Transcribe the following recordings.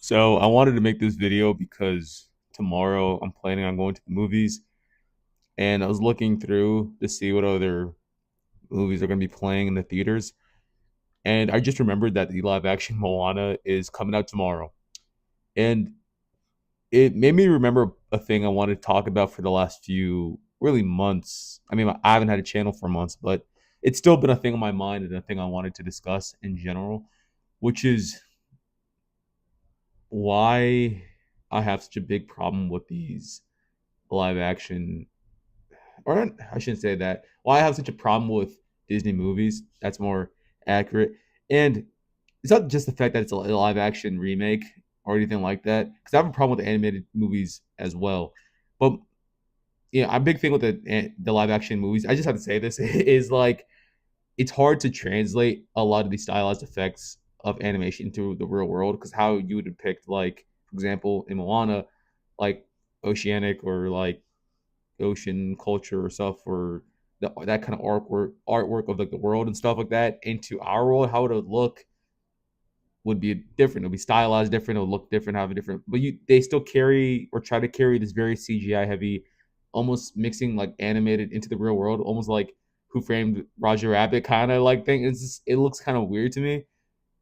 So I wanted to make this video because tomorrow I'm planning on going to the movies, and I was looking through to see what other movies are going to be playing in the theaters, and I just remembered that the live action Moana is coming out tomorrow. And it made me remember a thing I wanted to talk about for the last few really months. I mean, I haven't had a channel for months, but it's still been a thing on my mind and a thing I wanted to discuss in general, which is why I have such a big problem with these live action, or I shouldn't say that. Why I have such a problem with Disney movies. That's more accurate. And it's not just the fact that it's a live action remake or anything like that, because I have a problem with animated movies as well. But yeah, I'm a big thing with the live action movies. I just have to say this is like it's hard to translate a lot of these stylized effects of animation to the real world, because how you would depict, like, for example, in Moana, like oceanic or like ocean culture or stuff, or that kind of artwork of like the world and stuff like that into our world, how it would look would be different. It'll be stylized different. It'll look different, have a different. But they still carry or try to carry this very CGI heavy, almost mixing like animated into the real world, almost like Who Framed Roger Rabbit kind of like thing. It looks kind of weird to me,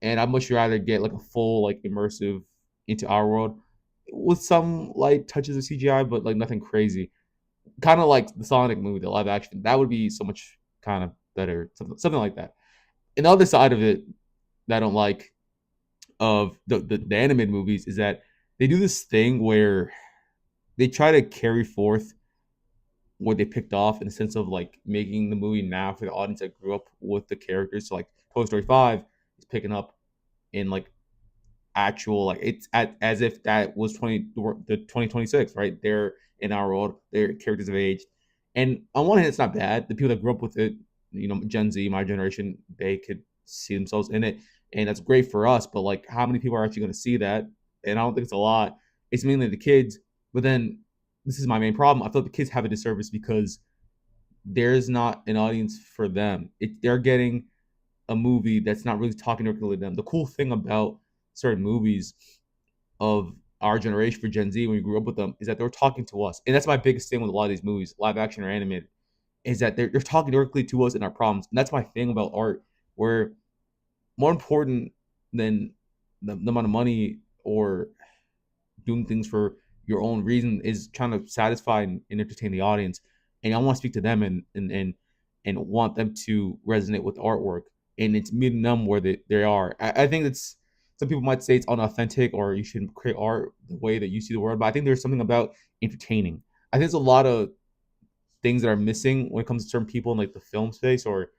and I'd much rather get like a full like immersive into our world with some light touches of CGI, but like nothing crazy. Kind of like the Sonic movie, the live action. That would be so much kind of better, something like that. And the other side of it that I don't like of the animated movies is that they do this thing where they try to carry forth what they picked off in the sense of like making the movie now for the audience that grew up with the characters. So like Toy Story 5 is picking up in like actual, like it's as if that was 2026, right? They're in our world, their characters have aged. And on one hand, it's not bad. The people that grew up with it, Gen Z, my generation, they could see themselves in it, and that's great for us. But like, how many people are actually going to see that? And I don't think it's a lot. It's mainly the kids. But then this is my main problem. I feel like the kids have a disservice because there's not an audience for them. They're getting a movie that's not really talking directly to them. The cool thing about certain movies of our generation for Gen Z when we grew up with them is that they're talking to us. And that's my biggest thing with a lot of these movies, live action or animated, is that they're talking directly to us and our problems. And that's my thing about art, where more important than the amount of money or doing things for your own reason is trying to satisfy and entertain the audience. And I want to speak to them and want them to resonate with the artwork. And it's meeting them where they are. I think it's, some people might say it's unauthentic or you shouldn't create art the way that you see the world. But I think there's something about entertaining. I think there's a lot of things that are missing when it comes to certain people in like the film space or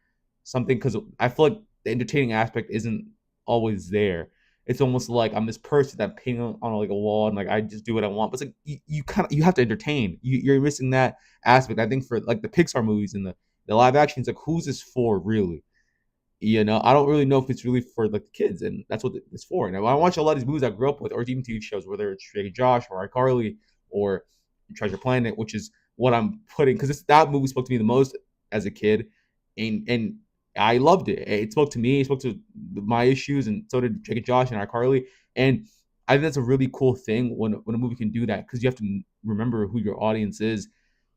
something, because I feel like the entertaining aspect isn't always there. It's almost like I'm this person that painting on like a wall and like I just do what I want. But it's like you kind of you have to entertain. You're missing that aspect. I think for like the Pixar movies and the live action, it's like, who's this for really? I don't really know if it's really for like the kids, and that's what it's for. And I watch a lot of these movies I grew up with, or even TV shows, whether it's Drake Josh or iCarly or Treasure Planet, which is what I'm putting, because that movie spoke to me the most as a kid, and I loved it. It spoke to me. It spoke to my issues, and so did Drake Josh and iCarly. And I think that's a really cool thing when a movie can do that, because you have to remember who your audience is.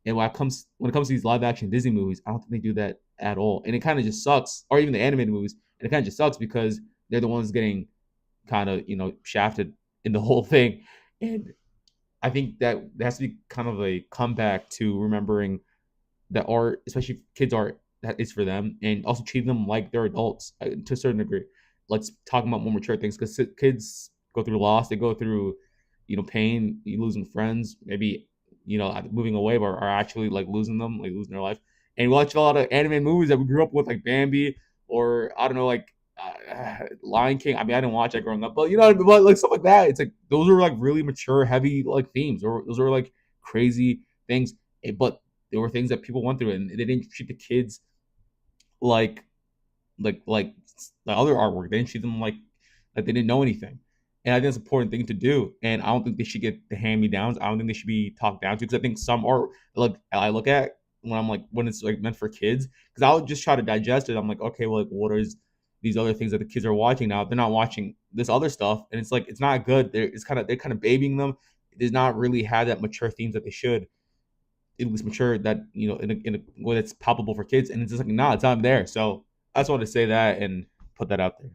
And when it comes to these live action Disney movies, I don't think they do that at all. And it kind of just sucks. Or even the animated movies, and it kind of just sucks because they're the ones getting kind of shafted in the whole thing. And I think that there has to be kind of a comeback to remembering that art, especially kids art, that is for them, and also treating them like they're adults to a certain degree. Let's talk about more mature things, because kids go through loss, they go through, pain, losing friends, maybe moving away, but are actually like losing them, like losing their life. And we watch a lot of anime movies that we grew up with, like Bambi, or I don't know, like Lion King. I mean, I didn't watch that growing up, but but like stuff like that. It's like those are like really mature, heavy like themes, or those are like crazy things. But there were things that people went through, and they didn't treat the kids like like the other artwork. They didn't treat them like they didn't know anything. And I think that's an important thing to do. And I don't think they should get the hand me downs. I don't think they should be talked down to, because I think some art, like I look at when I'm like when it's like meant for kids, because I'll just try to digest it. I'm like, okay, well, like what is these other things that the kids are watching now. They're not watching this other stuff, and it's like it's not good. They're kind of babying them. It does not really have that mature themes that they should. It was mature that in a way that's palpable for kids, and it's just like no, it's not there. So I just want to say that and put that out there.